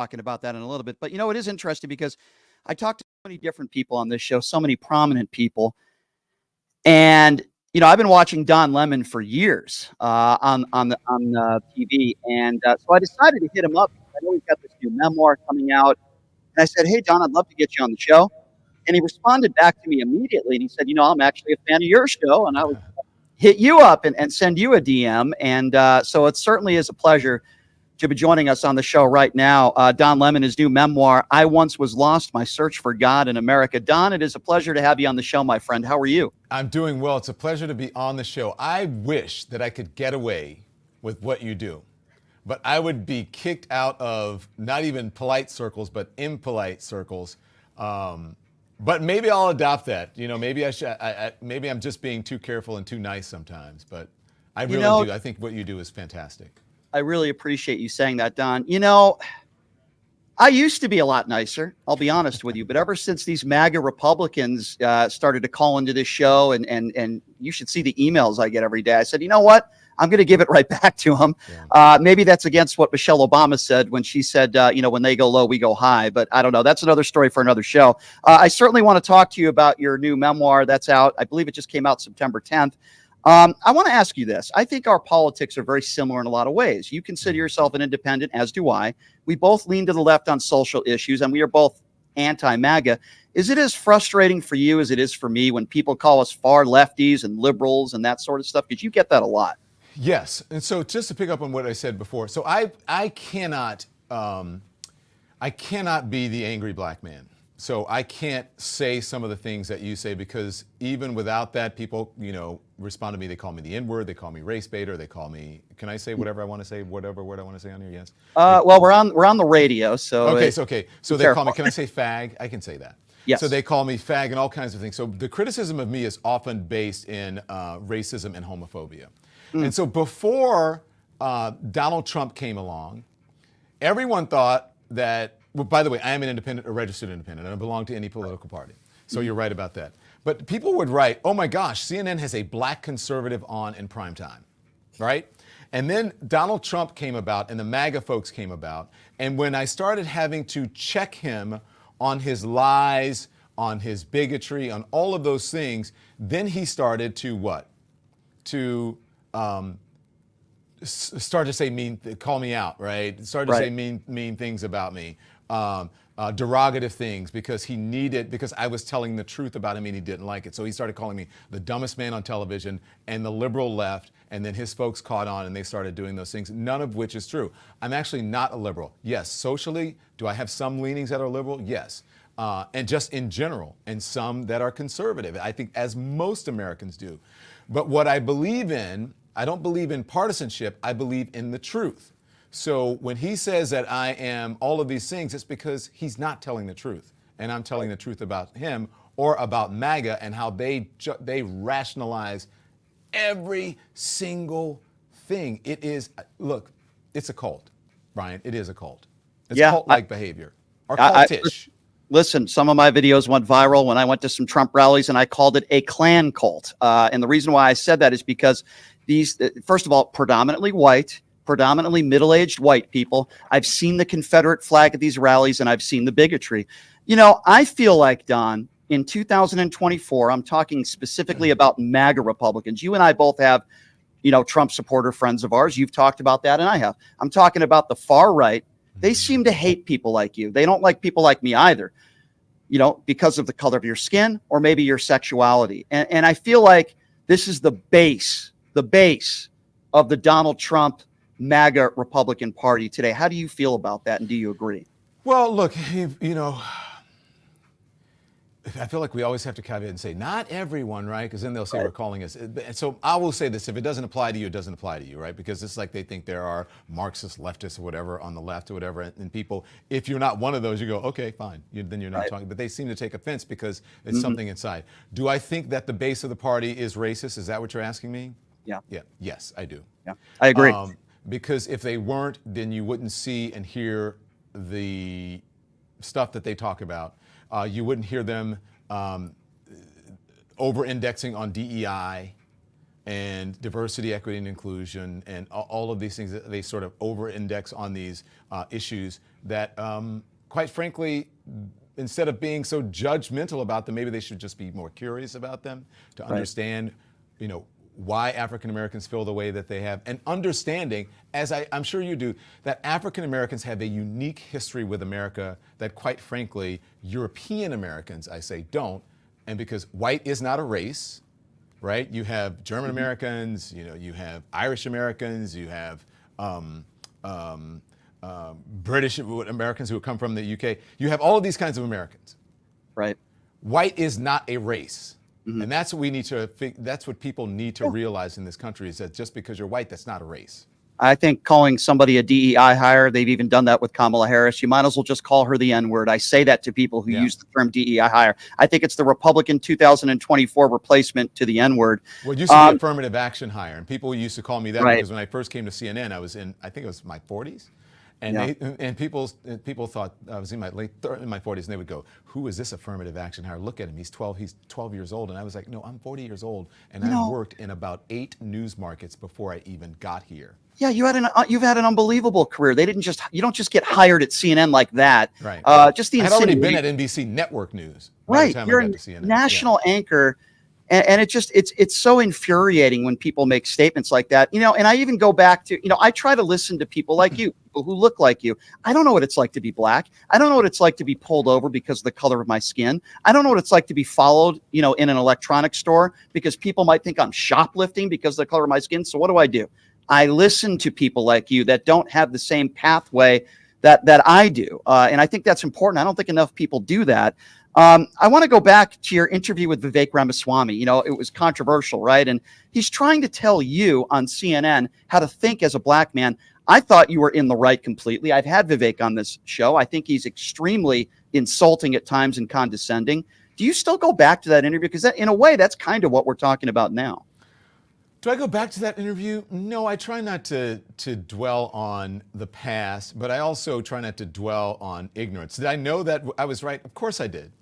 talking about that in a little bit. But it is interesting because I talked to so many different people on this show, so many prominent people, and I've been watching Don Lemon for years on TV, and so I decided to hit him up. I know he's got this new memoir coming out, and I said, "Hey, Don, I'd love to get you on the show." And he responded back to me immediately, and he said, "I'm actually a fan of your show, and I would hit you up and send you a DM." And so it certainly is a pleasure to be joining us on the show right now. Don Lemon, his new memoir, "I Once Was Lost, My Search for God in America." Don, it is a pleasure to have you on the show, my friend. How are you? I'm doing well. It's a pleasure to be on the show. I wish that I could get away with what you do, but I would be kicked out of not even polite circles, but impolite circles. But maybe I'll adopt that. Maybe I should. Maybe I'm just being too careful and too nice sometimes. But I really do. I think what you do is fantastic. I really appreciate you saying that, Don. I used to be a lot nicer, I'll be honest with you, but ever since these MAGA Republicans started to call into this show, and you should see the emails I get every day, I said, you know what? I'm going to give it right back to them. Yeah. Maybe that's against what Michelle Obama said when she said, when they go low, we go high. But I don't know. That's another story for another show. I certainly want to talk to you about your new memoir that's out. I believe it just came out September 10th. I want to ask you this. I think our politics are very similar in a lot of ways. You consider yourself an independent, as do I. We both lean to the left on social issues, and we are both anti-MAGA. Is it as frustrating for you as it is for me when people call us far lefties and liberals and that sort of stuff? Because you get that a lot. Yes. And so just to pick up on what I said before, so I cannot be the angry black man. So I can't say some of the things that you say, because even without that, people, respond to me. They call me the N-word. They call me race baiter. They call me, can I say whatever I want to say, whatever word I want to say on here? Yes. Well, we're on the radio. So okay. So they call me, can I say fag? I can say that. Yes. So they call me fag and all kinds of things. So the criticism of me is often based in racism and homophobia. And so before Donald Trump came along, everyone thought that, well, by the way, I am an independent, a registered independent. I don't belong to any political party. So you're right about that. But people would write, oh my gosh, CNN has a black conservative on in prime time, right? And then Donald Trump came about and the MAGA folks came about. And when I started having to check him on his lies, on his bigotry, on all of those things, then he started to what? To start to say call me out, right? Start to say mean things about me, derogative things, because I was telling the truth about him and he didn't like it. So he started calling me the dumbest man on television and the liberal left, and then his folks caught on and they started doing those things, none of which is true. I'm actually not a liberal. Yes, socially, do I have some leanings that are liberal? Yes. And just in general, and some that are conservative, I think, as most Americans do. But what I believe in, I don't believe in partisanship, I believe in the truth. So when he says that I am all of these things, it's because he's not telling the truth. And I'm telling the truth about him or about MAGA and how they rationalize every single thing. It is, look, it's a cult, Brian. It is a cult. It's cult-like behavior, or cultish. Listen, some of my videos went viral when I went to some Trump rallies, and I called it a Klan cult. And the reason why I said that is because these, first of all, predominantly white, predominantly middle-aged white people. I've seen the Confederate flag at these rallies, and I've seen the bigotry. I feel like, Don, in 2024, I'm talking specifically about MAGA Republicans. You and I both have, Trump supporter friends of ours. You've talked about that, and I have. I'm talking about the far right. They seem to hate people like you. They don't like people like me either, because of the color of your skin or maybe your sexuality. And I feel like this is the base of the Donald Trump MAGA Republican Party today. How do you feel about that, and do you agree? Well, look, I feel like we always have to caveat and say, not everyone, right? Because then they'll say we're calling us. And so I will say this, if it doesn't apply to you, it doesn't apply to you, right? Because it's like they think there are Marxist, leftists, or whatever on the left or whatever. And people, if you're not one of those, you go, okay, fine. Then you're not talking. But they seem to take offense because it's something inside. Do I think that the base of the party is racist? Is that what you're asking me? Yeah. Yes, I do. Yeah, I agree. Because if they weren't, then you wouldn't see and hear the stuff that they talk about. You wouldn't hear them over-indexing on DEI and diversity, equity, and inclusion, and all of these things. That they sort of over-index on these issues that quite frankly, instead of being so judgmental about them, maybe they should just be more curious about them to understand, why African Americans feel the way that they have, and understanding, as I'm sure you do, that African Americans have a unique history with America that, quite frankly, European Americans, I say, don't. And because white is not a race, right? You have German Americans, you have Irish Americans, you have British Americans who come from the UK. You have all of these kinds of Americans. Right. White is not a race. And that's what we need to, that's what people need to realize in this country, is that just because you're white, that's not a race. I think calling somebody a DEI hire, they've even done that with Kamala Harris. You might as well just call her the N-word. I say that to people who use the term DEI hire. I think it's the Republican 2024 replacement to the N-word. Well, it used to be affirmative action hire, and people used to call me that because when I first came to CNN, I was I think it was my 40s. And people thought I was in my my 40s, and they would go, "Who is this affirmative action hire? Look at him. He's 12 years old." And I was like, "No, I'm 40 years old, and I worked in about 8 news markets before I even got here." Yeah, you've had an unbelievable career. You don't just get hired at CNN like that. Right. Just the I'd already been at NBC Network News. Right. You're a national anchor. And it's so infuriating when people make statements like that, and I even go back to, I try to listen to people like you, people who look like you. I don't know what it's like to be black. I don't know what it's like to be pulled over because of the color of my skin. I don't know what it's like to be followed, in an electronics store because people might think I'm shoplifting because of the color of my skin. So what do? I listen to people like you that don't have the same pathway that I do. And I think that's important. I don't think enough people do that. I want to go back to your interview with Vivek Ramaswamy. It was controversial, right? And he's trying to tell you on CNN how to think as a black man. I thought you were in the right completely. I've had Vivek on this show. I think he's extremely insulting at times and condescending. Do you still go back to that interview? Because in a way, that's kind of what we're talking about now. Do I go back to that interview? No, I try not to dwell on the past, but I also try not to dwell on ignorance. Did I know that I was right? Of course I did.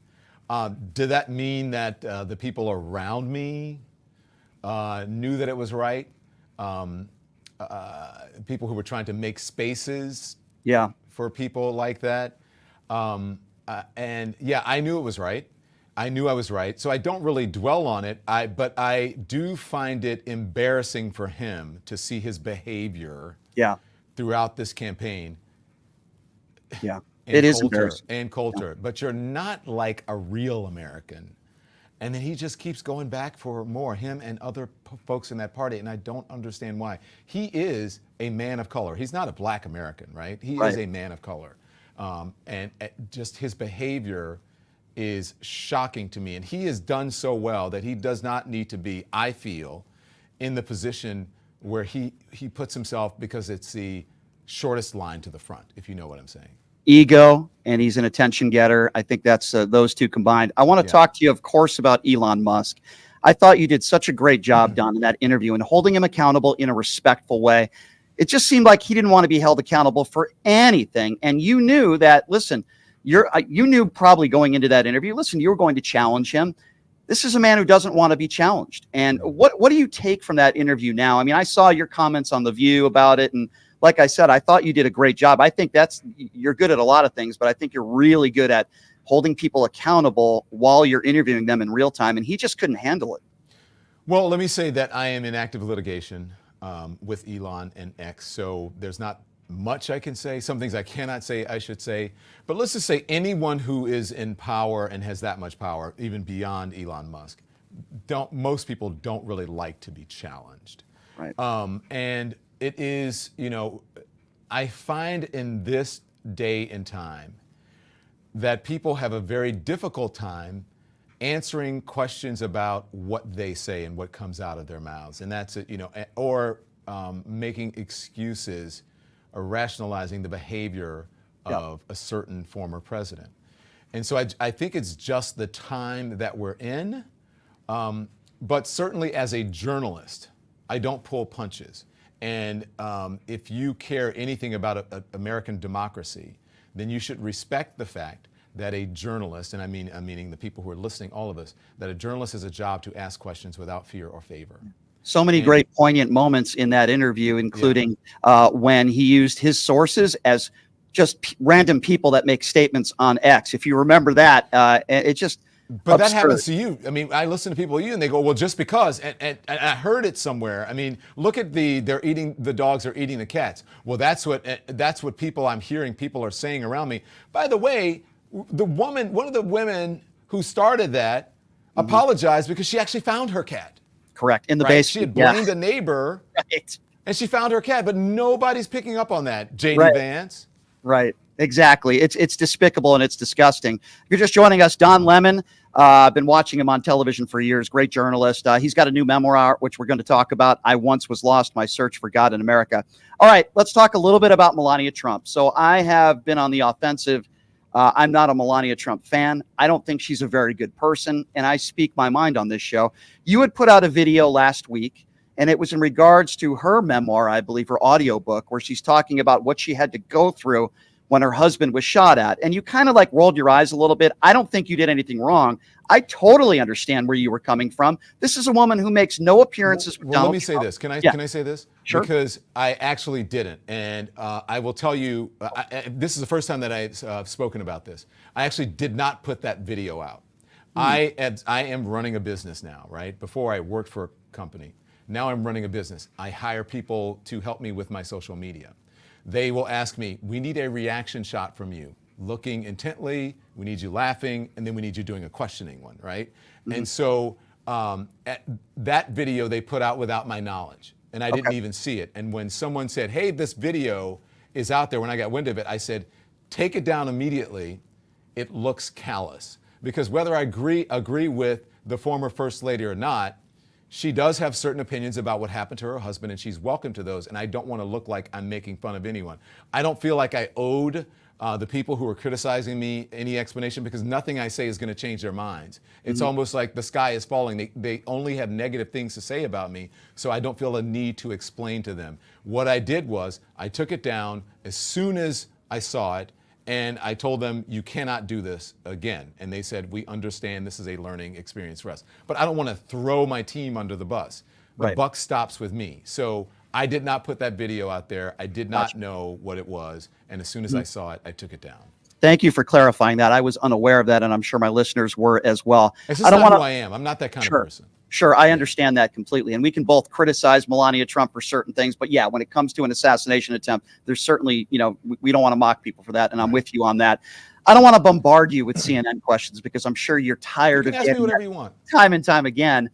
Did that mean that the people around me knew that it was right? People who were trying to make spaces for people like that. And yeah, I knew it was right. I knew I was right. So I don't really dwell on it. But I do find it embarrassing for him to see his behavior throughout this campaign. Yeah. It is embarrassing. And culture. But you're not like a real American. And then he just keeps going back for more, him and other folks in that party, and I don't understand why. He is a man of color. He's not a black American, right? He is a man of color. And just his behavior is shocking to me. And he has done so well that he does not need to be, I feel, in the position where he puts himself because it's the shortest line to the front, if you know what I'm saying. Ego, and he's an attention getter. I think that's those two combined. I want to talk to you, of course, about Elon Musk. I thought you did such a great job, Don, in that interview and holding him accountable in a respectful way. It just seemed like he didn't want to be held accountable for anything. And you knew that, listen, you knew probably going into that interview, listen, you were going to challenge him. This is a man who doesn't want to be challenged. And what do you take from that interview now? I mean, I saw your comments on The View about it, and like I said, I thought you did a great job. I think you're good at a lot of things, but I think you're really good at holding people accountable while you're interviewing them in real time. And he just couldn't handle it. Well, let me say that I am in active litigation with Elon and X. So there's not much I can say. Some things I cannot say, I should say. But let's just say anyone who is in power and has that much power, even beyond Elon Musk, most people don't really like to be challenged. Right. And it is, I find in this day and time that people have a very difficult time answering questions about what they say and what comes out of their mouths. And that's it, or making excuses or rationalizing the behavior of a certain former president. And so I think it's just the time that we're in. But certainly as a journalist, I don't pull punches. And if you care anything about American democracy, then you should respect the fact that a journalist, and I'm meaning the people who are listening, all of us, that a journalist has a job to ask questions without fear or favor. So many great poignant moments in that interview, including when he used his sources as random people that make statements on X. If you remember that, it just. But absurd. that happens to you. I mean, I listen to people you and they go, well, just because, and I heard it somewhere. I mean, look at the dogs are eating the cats. Well, that's what people I'm hearing people are saying around me. By the way, one of the women who started that apologized because she actually found her cat. Correct. In the right? basement. She had blamed a neighbor, right. And she found her cat, but nobody's picking up on that, J.D. Right. Vance. Right. Exactly. It's despicable and it's disgusting. If you're just joining us, Don Lemon. I've been watching him on television for years. Great journalist. He's got a new memoir, which we're going to talk about. I Once Was Lost, My Search for God in America. All right, let's talk a little bit about Melania Trump. So I have been on the offensive. I'm not a Melania Trump fan. I don't think she's a very good person, and I speak my mind on this show. You had put out a video last week, and it was in regards to her memoir, I believe, her audiobook, where she's talking about what she had to go through when her husband was shot at. And you kind of like rolled your eyes a little bit. I don't think you did anything wrong. I totally understand where you were coming from. This is a woman who makes no appearances with Donald let me Trump. say this. Can I say this? Sure. Because I actually didn't. And I will tell you, this is the first time that I've spoken about this. I actually did not put that video out. I am running a business now, right? Before I worked for a company. Now I'm running a business. I hire people to help me with my social media. They will ask me, we need a reaction shot from you, looking intently, we need you laughing, and then we need you doing a questioning one, right? And so that video they put out without my knowledge, and I didn't even see it. And when someone said, hey, this video is out there, when I got wind of it, I said, take it down immediately. It looks callous. Because whether I agree with the former First Lady or not, she does have certain opinions about what happened to her husband, and she's welcome to those, and I don't want to look like I'm making fun of anyone. I don't feel like I owed the people who are criticizing me any explanation, because nothing I say is going to change their minds. It's almost like the sky is falling. They only have negative things to say about me, so I don't feel a need to explain to them. What I did was I took it down as soon as I saw it, and I told them, you cannot do this again. And they said, we understand this is a learning experience for us. But I don't want to throw my team under the bus. The buck stops with me. So I did not put that video out there. I did not know what it was. And as soon as I saw it, I took it down. Thank you for clarifying that. I was unaware of that, and I'm sure my listeners were as well. It's just not who I am. I'm not that kind of person. Sure, I understand that completely. And we can both criticize Melania Trump for certain things. But yeah, when it comes to an assassination attempt, there's certainly, we don't want to mock people for that. And I'm with you on that. I don't want to bombard you with CNN questions, because I'm sure you're tired of getting whatever you want. Time and time again.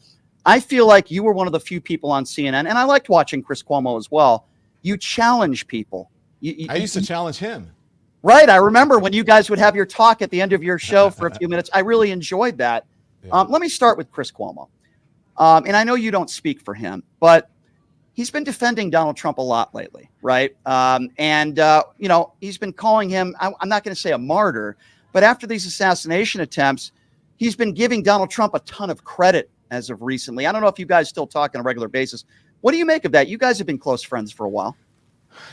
I feel like you were one of the few people on CNN, and I liked watching Chris Cuomo as well. You challenge people. I used to challenge him. Right. I remember when you guys would have your talk at the end of your show for a few minutes. I really enjoyed that. Yeah. Let me start with Chris Cuomo. And I know you don't speak for him, but he's been defending Donald Trump a lot lately, right? He's been calling him, I'm not going to say a martyr, but after these assassination attempts, he's been giving Donald Trump a ton of credit as of recently. I don't know if you guys still talk on a regular basis. What do you make of that? You guys have been close friends for a while.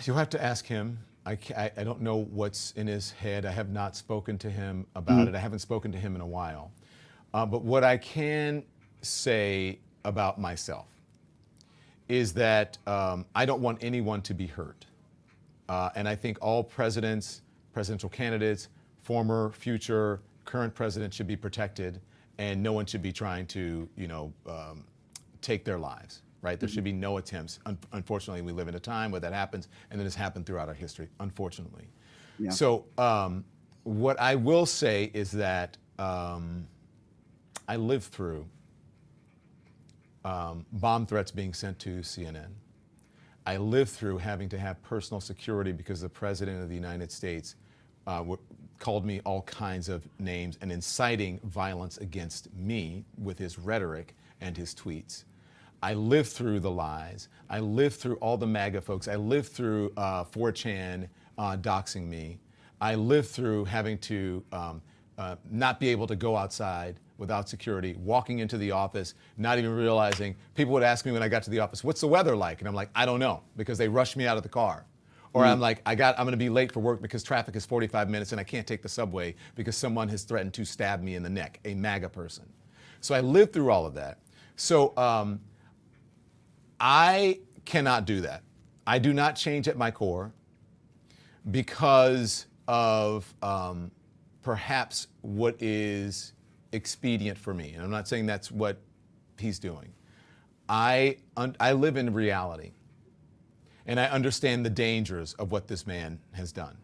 You'll have to ask him. I don't know what's in his head. I have not spoken to him about it. I haven't spoken to him in a while. But what I can say about myself is that I don't want anyone to be hurt. And I think all presidents, presidential candidates, former, future, current presidents should be protected, and no one should be trying to, take their lives, right? There should be no attempts. Unfortunately, we live in a time where that happens, and it has happened throughout our history, unfortunately. Yeah. So what I will say is that I lived through bomb threats being sent to CNN. I lived through having to have personal security because the President of the United States called me all kinds of names and inciting violence against me with his rhetoric and his tweets. I lived through the lies. I lived through all the MAGA folks. I lived through 4chan doxing me. I lived through having to not be able to go outside without security, walking into the office, not even realizing. People would ask me when I got to the office, what's the weather like? And I'm like, I don't know, because they rushed me out of the car. Or I'm like, I'm going to be late for work because traffic is 45 minutes and I can't take the subway because someone has threatened to stab me in the neck, a MAGA person. So I lived through all of that. So I cannot do that. I do not change at my core. because of perhaps what is expedient for me. And I'm not saying that's what he's doing. I live in reality, and I understand the dangers of what this man has done.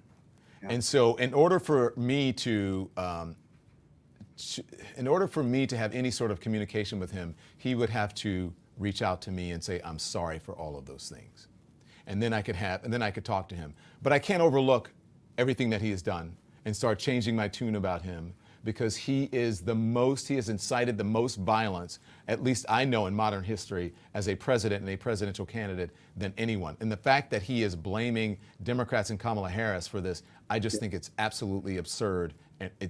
Yeah. And so in order for me to have any sort of communication with him, he would have to reach out to me and say, I'm sorry for all of those things. And then I could talk to him. But I can't overlook everything that he has done and start changing my tune about him, because he has incited the most violence, at least I know in modern history, as a president and a presidential candidate than anyone. And the fact that he is blaming Democrats and Kamala Harris for this, I just think it's absolutely absurd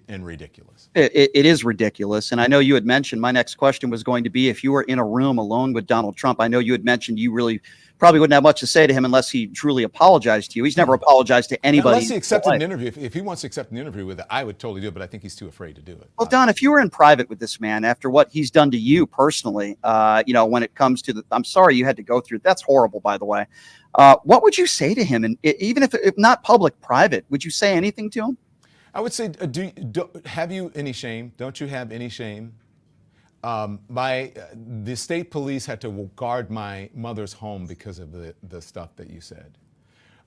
and ridiculous. It is ridiculous. And I know you had mentioned, my next question was going to be, if you were in a room alone with Donald Trump, I know you had mentioned you really probably wouldn't have much to say to him unless he truly apologized to you. He's never apologized to anybody. Unless he accepted an interview. If he wants to accept an interview with it, I would totally do it, but I think he's too afraid to do it. Well, Don, if you were in private with this man after what he's done to you personally, when it comes to I'm sorry you had to go through, that's horrible, by the way. What would you say to him? And even if not public, private, would you say anything to him? I would say, have you any shame? Don't you have any shame? The state police had to guard my mother's home because of the stuff that you said.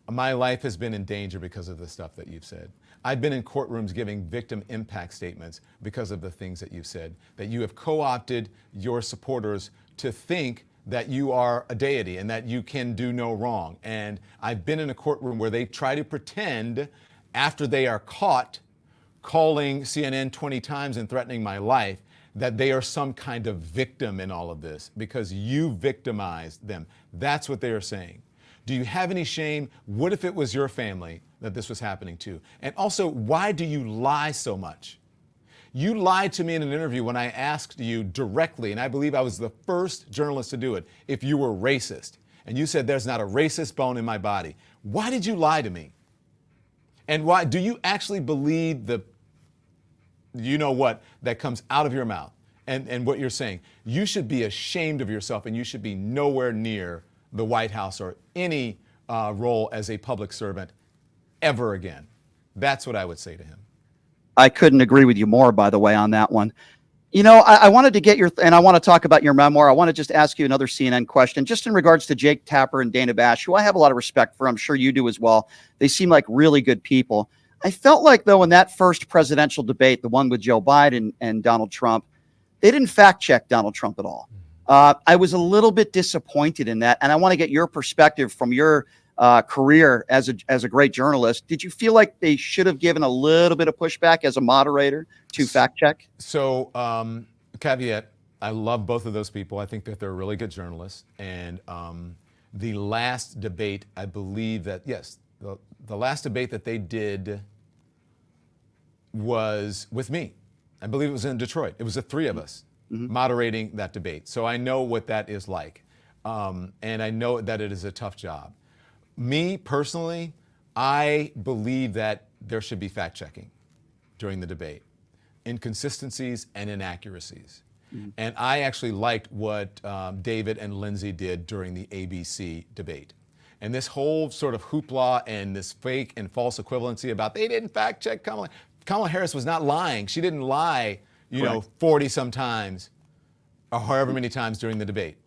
My life has been in danger because of the stuff that you've said. I've been in courtrooms giving victim impact statements because of the things that you've said, that you have co-opted your supporters to think that you are a deity and that you can do no wrong. And I've been in a courtroom where they try to pretend, after they are caught calling CNN 20 times and threatening my life, that they are some kind of victim in all of this because you victimized them. That's what they are saying. Do you have any shame? What if it was your family that this was happening to? And also, why do you lie so much? You lied to me in an interview when I asked you directly, and I believe I was the first journalist to do it, if you were racist. And you said there's not a racist bone in my body. Why did you lie to me? And why do you actually believe the that comes out of your mouth and what you're saying? You should be ashamed of yourself, and you should be nowhere near the White House or any role as a public servant ever again. That's what I would say to him. I couldn't agree with you more, by the way, on that one. I wanted to get and I want to talk about your memoir. I want to just ask you another CNN question, just in regards to Jake Tapper and Dana Bash, who I have a lot of respect for. I'm sure you do as well. They seem like really good people. I felt like, though, in that first presidential debate, the one with Joe Biden and Donald Trump, they didn't fact check Donald Trump at all. I was a little bit disappointed in that. And I want to get your perspective from your career as a great journalist. Did you feel like they should have given a little bit of pushback as a moderator to fact check? So, caveat, I love both of those people. I think that they're really good journalists. And the last debate, I believe that, yes, the last debate that they did was with me. I believe it was in Detroit. It was the three of us moderating that debate. So I know what that is like. And I know that it is a tough job. Me, personally, I believe that there should be fact-checking during the debate, inconsistencies and inaccuracies. And I actually liked what David and Lindsay did during the ABC debate. And this whole sort of hoopla and this fake and false equivalency about they didn't fact-check Kamala. Kamala Harris was not lying. She didn't lie, 40 some times or however many times during the debate.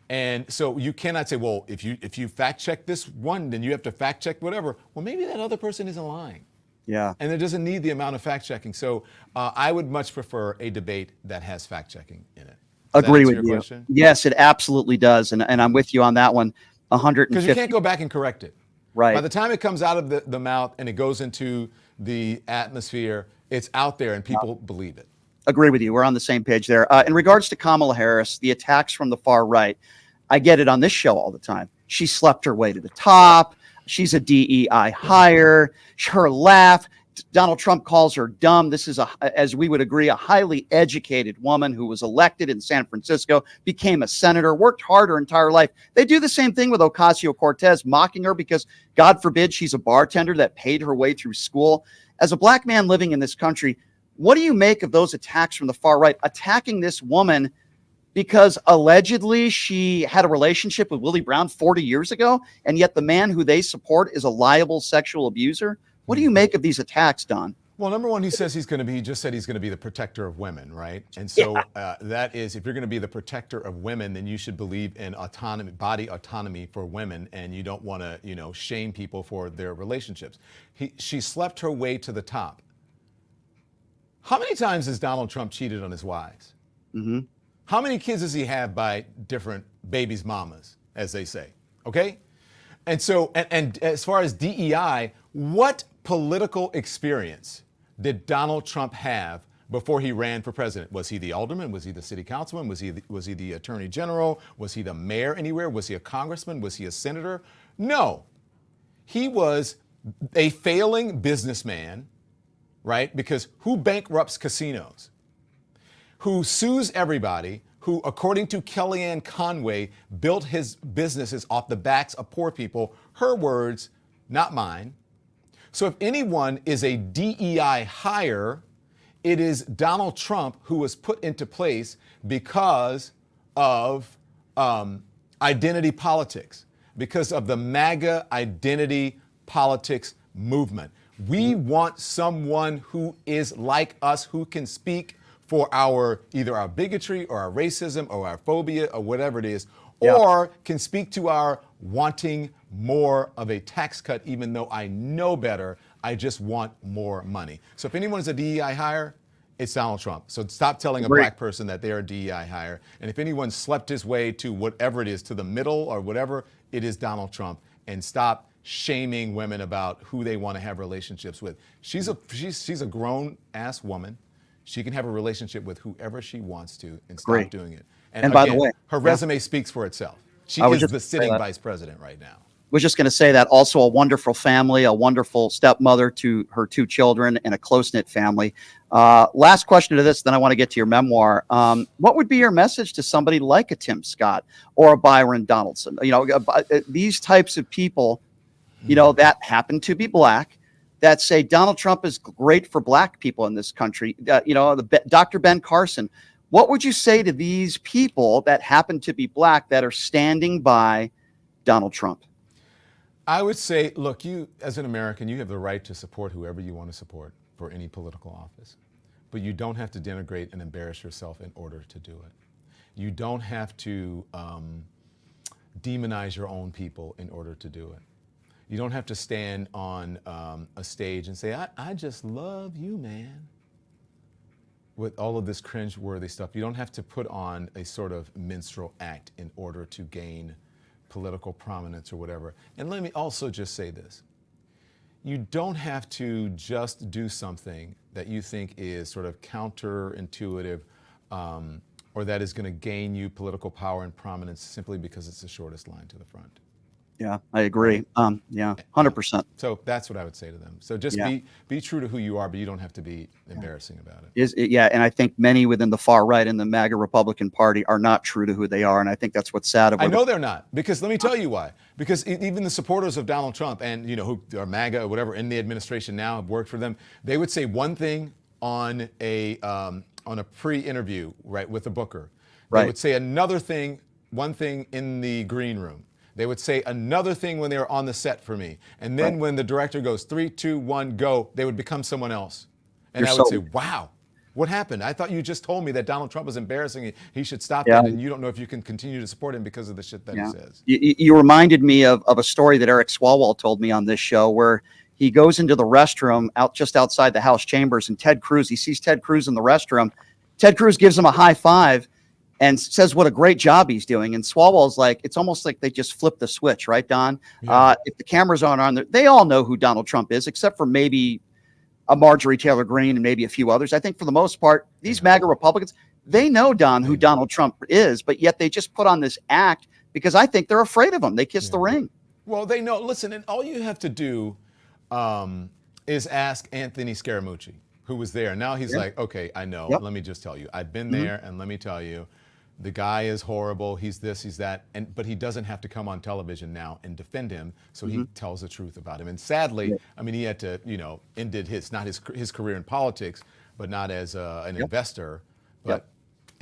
And so you cannot say, well, if you fact check this one, then you have to fact check whatever. Well, maybe that other person isn't lying. Yeah. And it doesn't need the amount of fact checking. So I would much prefer a debate that has fact checking in it. Agree with you. Question? Yes, it absolutely does. And I'm with you on that one. 150. Because you can't go back and correct it. Right. By the time it comes out of the mouth and it goes into the atmosphere, it's out there and people believe it. Agree with you. We're on the same page there. In regards to Kamala Harris, the attacks from the far right, I get it on this show all the time. She slept her way to the top. She's a DEI hire. Her laugh. Donald Trump calls her dumb. This is, as we would agree, a highly educated woman who was elected in San Francisco, became a senator, worked hard her entire life. They do the same thing with Ocasio-Cortez, mocking her because, God forbid, she's a bartender that paid her way through school. As a black man living in this country, what do you make of those attacks from the far right, attacking this woman because allegedly she had a relationship with Willie Brown 40 years ago, and yet the man who they support is a liable sexual abuser? What do you make of these attacks, Don? Well, number one, he just said he's going to be the protector of women, right? And so that is, if you're going to be the protector of women, then you should believe in autonomy, body autonomy for women, and you don't want to, shame people for their relationships. She slept her way to the top. How many times has Donald Trump cheated on his wives? Mm-hmm. How many kids does he have by different babies' mamas, as they say? Okay? And so, and as far as DEI, what political experience did Donald Trump have before he ran for president? Was he the alderman? Was he the city councilman? Was he the attorney general? Was he the mayor anywhere? Was he a congressman? Was he a senator? No. He was a failing businessman, right? Because who bankrupts casinos? Who sues everybody? Who, according to Kellyanne Conway, built his businesses off the backs of poor people? Her words, not mine. So if anyone is a DEI hire, it is Donald Trump, who was put into place because of identity politics, because of the MAGA identity politics movement. We want someone who is like us, who can speak for either our bigotry or our racism or our phobia or whatever it is, or can speak to our wanting more of a tax cut, even though I know better. I just want more money. So if anyone is a DEI hire, it's Donald Trump. So stop telling a black person that they are a DEI hire. And if anyone slept his way to whatever it is, to the middle or whatever, it is Donald Trump. And stop shaming women about who they want to have relationships with. She's a grown ass woman. She can have a relationship with whoever she wants to and stop doing it. And by again, the way, her resume speaks for itself. She is the sitting vice president right now. Was just going to say that. Also a wonderful family, a wonderful stepmother to her 2 children, and a close-knit family. Last question to this, then I want to get to your memoir. What would be your message to somebody like a Tim Scott or a Byron Donaldson? These types of people, that happen to be black, that say Donald Trump is great for black people in this country. Dr. Ben Carson. What would you say to these people that happen to be black that are standing by Donald Trump? I would say, look, you as an American, you have the right to support whoever you want to support for any political office. But you don't have to denigrate and embarrass yourself in order to do it. You don't have to demonize your own people in order to do it. You don't have to stand on a stage and say, I just love you, man, with all of this cringe-worthy stuff. You don't have to put on a sort of minstrel act in order to gain political prominence or whatever. And let me also just say this. You don't have to just do something that you think is sort of counterintuitive or that is going to gain you political power and prominence simply because it's the shortest line to the front. Yeah, I agree. 100%. So that's what I would say to them. So just be true to who you are, but you don't have to be embarrassing about it. And I think many within the far right in the MAGA Republican Party are not true to who they are, and I think that's what's sad. I know they're not, because let me tell you why. Because even the supporters of Donald Trump and who are MAGA or whatever in the administration now have worked for them, they would say one thing on a pre-interview, right, with the booker. They would say one thing in the green room. They would say another thing when they were on the set for me. And then when the director goes 3, 2, 1, go, they would become someone else. And I would say, wow, what happened? I thought you just told me that Donald Trump was embarrassing. He should stop that. And you don't know if you can continue to support him because of the shit that he says. You reminded me of a story that Eric Swalwell told me on this show where he goes into the restroom just outside the House chambers, and he sees Ted Cruz in the restroom. Ted Cruz gives him a high five and says what a great job he's doing. And Swalwell's like, it's almost like they just flipped the switch, right, Don? Yeah. If the cameras aren't on there, they all know who Donald Trump is, except for maybe a Marjorie Taylor Greene and maybe a few others. I think for the most part, these MAGA Republicans, they know who Donald Trump is, but yet they just put on this act because I think they're afraid of him. They kiss the ring. Well, they know. Listen, and all you have to do is ask Anthony Scaramucci, who was there. Now he's like, okay, I know. Let me just tell you. I've been there, and let me tell you, the guy is horrible. He's this, he's that. But he doesn't have to come on television now and defend him. So he tells the truth about him. And sadly, I mean, he had to, ended his career in politics, but not as an investor, but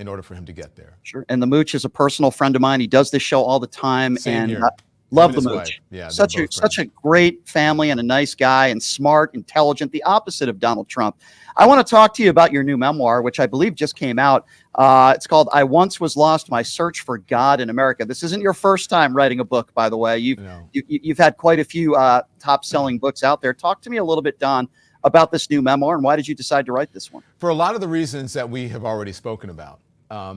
in order for him to get there. Sure. And the Mooch is a personal friend of mine. He does this show all the time. Same and here. Love the His Mooch. wife. Yeah, Such a great family and a nice guy and smart, intelligent, the opposite of Donald Trump. I want to talk to you about your new memoir, which I believe just came out. It's called I Once Was Lost, My Search for God in America. This isn't your first time writing a book, by the way. You've had quite a few top-selling books out there. Talk to me a little bit, Don, about this new memoir, and why did you decide to write this one? For a lot of the reasons that we have already spoken about.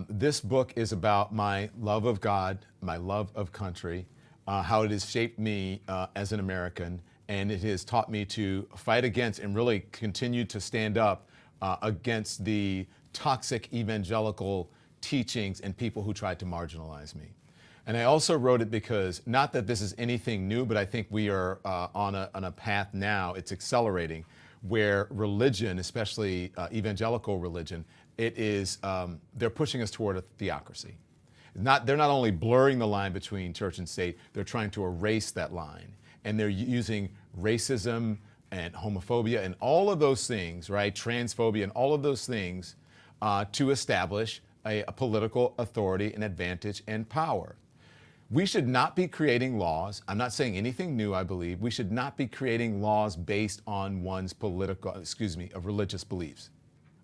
This book is about my love of God, my love of country, how it has shaped me as an American, and it has taught me to fight against and really continue to stand up against the toxic evangelical teachings and people who tried to marginalize me. And I also wrote it because, not that this is anything new, but I think we are on a path now, it's accelerating, where religion, especially evangelical religion, they're pushing us toward a theocracy. They're not only blurring the line between church and state, they're trying to erase that line. And they're using racism and homophobia and all of those things, right? Transphobia and all of those things to establish a political authority and advantage and power. We should not be creating laws. I'm not saying anything new, I believe. We should not be creating laws based on one's religious beliefs.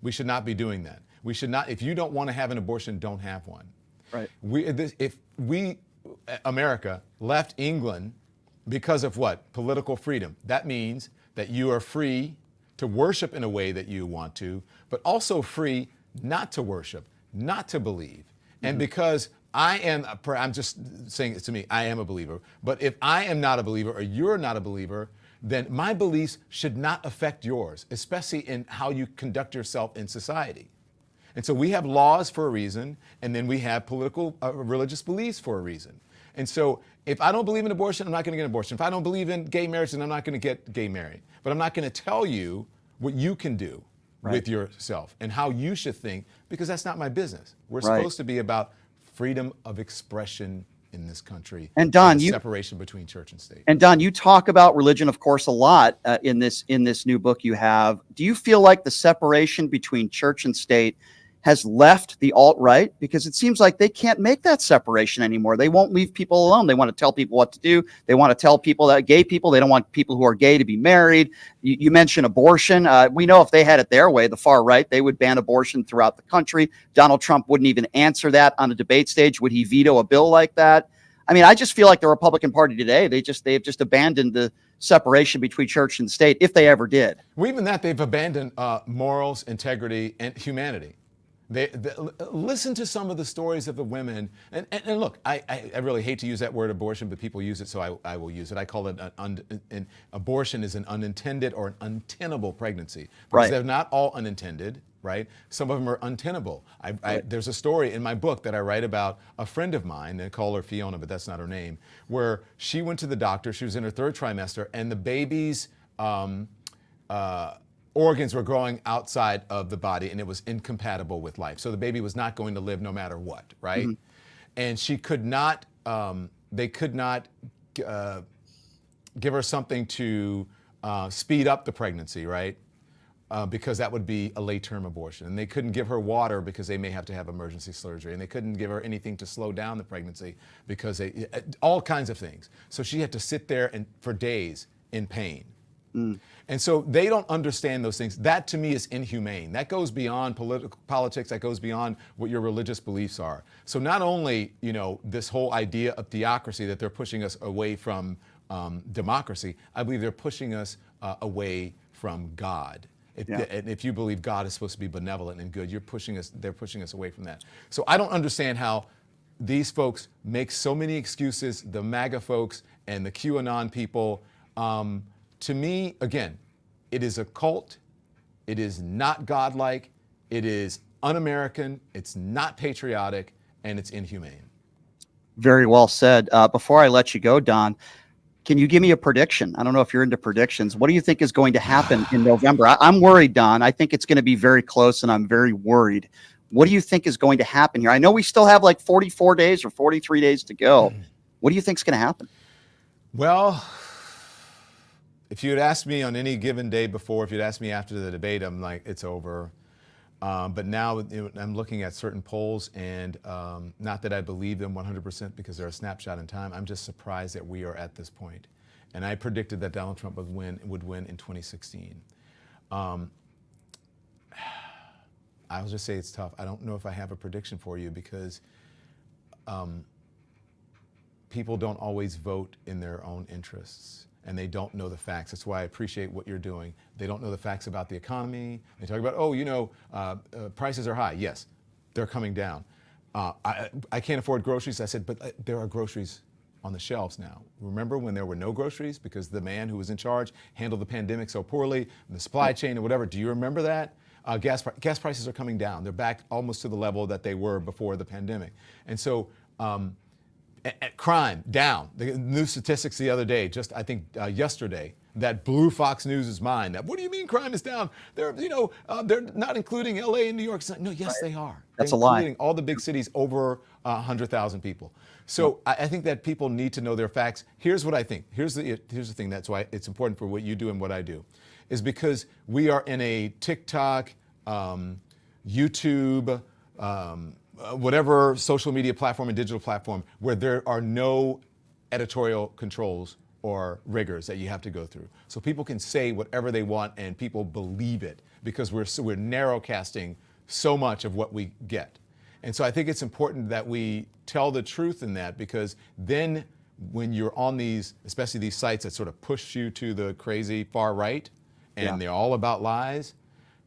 We should not be doing that. We should not, if you don't want to have an abortion, don't have one. Right. If America, left England because of what? Political freedom. That means that you are free to worship in a way that you want to, but also free not to worship, not to believe. And because I'm just saying it to me, I am a believer. But if I am not a believer or you're not a believer, then my beliefs should not affect yours, especially in how you conduct yourself in society. And so we have laws for a reason, and then we have political, religious beliefs for a reason. And so if I don't believe in abortion, I'm not going to get an abortion. If I don't believe in gay marriage, then I'm not going to get gay married. But I'm not going to tell you what you can do with yourself and how you should think, because that's not my business. We're supposed to be about freedom of expression in this country, and Don, separation between church and state. And Don, you talk about religion, of course, a lot in this new book you have. Do you feel like the separation between church and state has left the alt-right? Because it seems like they can't make that separation anymore. They won't leave people alone. They want to tell people what to do. They want to tell people that gay people, they don't want people who are gay to be married. You mentioned abortion. We know if they had it their way, the far right, they would ban abortion throughout the country. Donald Trump wouldn't even answer that on a debate stage. Would he veto a bill like that? I mean, I just feel like the Republican Party today, they have just abandoned the separation between church and state, if they ever did. Well, even that, they've abandoned morals, integrity, and humanity. They listen to some of the stories of the women, and look, I really hate to use that word abortion, but people use it, so I will use it. I call it an abortion is an unintended or an untenable pregnancy, because they're not all unintended, right? Some of them are untenable. There's a story in my book that I write about a friend of mine, they call her Fiona, but that's not her name, where she went to the doctor, she was in her third trimester, and the baby's organs were growing outside of the body, and it was incompatible with life. So the baby was not going to live no matter what, right? Mm-hmm. And she could not, they could not give her something to speed up the pregnancy, right? Because that would be a late-term abortion. And they couldn't give her water because they may have to have emergency surgery. And they couldn't give her anything to slow down the pregnancy because all kinds of things. So she had to sit there for days in pain. Mm. And so they don't understand those things. That to me is inhumane. That goes beyond politics. That goes beyond what your religious beliefs are. So not only, this whole idea of theocracy, that they're pushing us away from democracy, I believe they're pushing us away from God. If you believe God is supposed to be benevolent and good, they're pushing us away from that. So I don't understand how these folks make so many excuses, the MAGA folks and the QAnon people. To me, again, it is a cult. It is not godlike. It is un-American. It's not patriotic, and it's inhumane. Very well said. Before I let you go, Don, can you give me a prediction? I don't know if you're into predictions. What do you think is going to happen in November? I'm worried, Don. I think it's going to be very close, and I'm very worried. What do you think is going to happen here? I know we still have like 44 days or 43 days to go. What do you think is going to happen? Well, if you had asked me on any given day before, if you'd asked me after the debate, I'm like, it's over. But now I'm looking at certain polls, and not that I believe them 100% because they're a snapshot in time. I'm just surprised that we are at this point. And I predicted that Donald Trump would win in 2016. I'll just say it's tough. I don't know if I have a prediction for you because people don't always vote in their own interests, and they don't know the facts. That's why I appreciate what you're doing. They don't know the facts about the economy. They talk about, prices are high. Yes, they're coming down. I can't afford groceries. I said, but there are groceries on the shelves now. Remember when there were no groceries because the man who was in charge handled the pandemic so poorly, and the supply chain and whatever? Do you remember that? Gas prices are coming down. They're back almost to the level that they were before the pandemic. And so crime down. The new statistics the other day, yesterday, that blew Fox News' mind. What do you mean crime is down? They're not including LA and New York. No, yes, they are. That's a lie. Including all the big cities over 100,000 people. So I think that people need to know their facts. Here's what I think. Here's the thing. That's why it's important for what you do and what I do, is because we are in a TikTok, YouTube, whatever social media platform and digital platform where there are no editorial controls or rigors that you have to go through. So people can say whatever they want and people believe it because we're narrow casting so much of what we get. And so I think it's important that we tell the truth in that, because then when you're on these, especially these sites that sort of push you to the crazy far right and they're all about lies,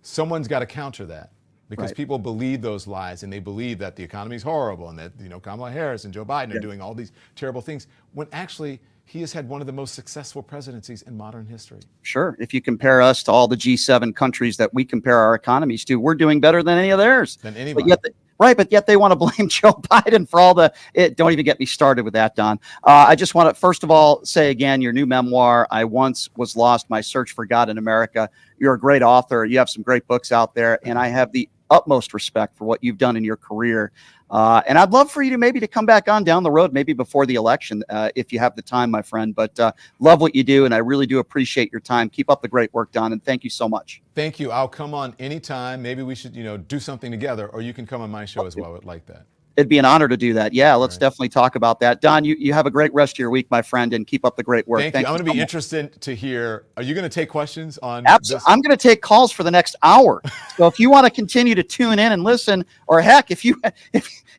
someone's got to counter that. Because people believe those lies, and they believe that the economy is horrible and that Kamala Harris and Joe Biden are doing all these terrible things, when actually he has had one of the most successful presidencies in modern history. Sure. If you compare us to all the G7 countries that we compare our economies to, we're doing better than any of theirs. Than anybody. But yet they want to blame Joe Biden for all don't even get me started with that, Don. I just want to, first of all, say again, your new memoir, I Once Was Lost, My Search for God in America. You're a great author. You have some great books out there, and I have the utmost respect for what you've done in your career. And I'd love for you to come back on down the road, maybe before the election, if you have the time, my friend. But love what you do, and I really do appreciate your time. Keep up the great work, Don, and thank you so much. Thank you. I'll come on anytime. Maybe we should, do something together, or you can come on my show as well. I would like that. It'd be an honor to do that. Yeah, let's definitely talk about that. Don, you have a great rest of your week, my friend, and keep up the great work. Thank you. I'm going to be interested to hear, are you going to take questions on Absolutely. This? I'm going to take calls for the next hour. So if you want to continue to tune in and listen, or heck, if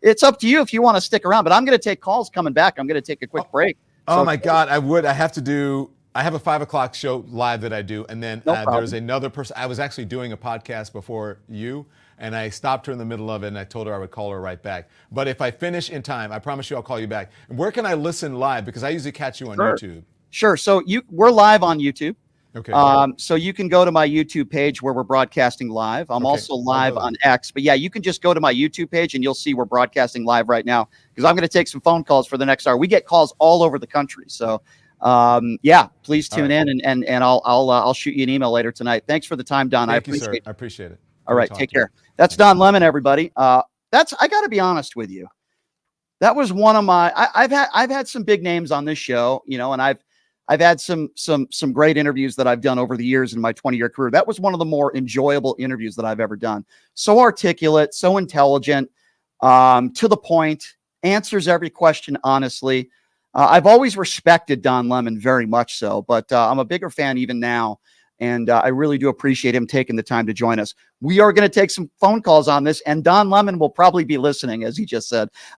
it's up to you if you want to stick around, but I'm going to take calls coming back. I'm going to take a quick break. Oh my God, I would. I have a 5 o'clock show live that I do. And then there's another person. I was actually doing a podcast before you, and I stopped her in the middle of it, and I told her I would call her right back. But if I finish in time, I promise you I'll call you back. And where can I listen live? Because I usually catch you on YouTube. Sure. So we're live on YouTube. Okay. So you can go to my YouTube page where we're broadcasting live. I'm also live on X. But yeah, you can just go to my YouTube page and you'll see we're broadcasting live right now, because I'm going to take some phone calls for the next hour. We get calls all over the country. So please tune in, and I'll shoot you an email later tonight. Thanks for the time, Don. Thank you, sir. I appreciate it. All right, take care. That's Don Lemon, everybody. I got to be honest with you. That was one of my. I've had some big names on this show, and I've had some great interviews that I've done over the years in my 20-year career. That was one of the more enjoyable interviews that I've ever done. So articulate, so intelligent, to the point, answers every question honestly. I've always respected Don Lemon very much so, but I'm a bigger fan even now. And I really do appreciate him taking the time to join us. We are going to take some phone calls on this, and Don Lemon will probably be listening, as he just said.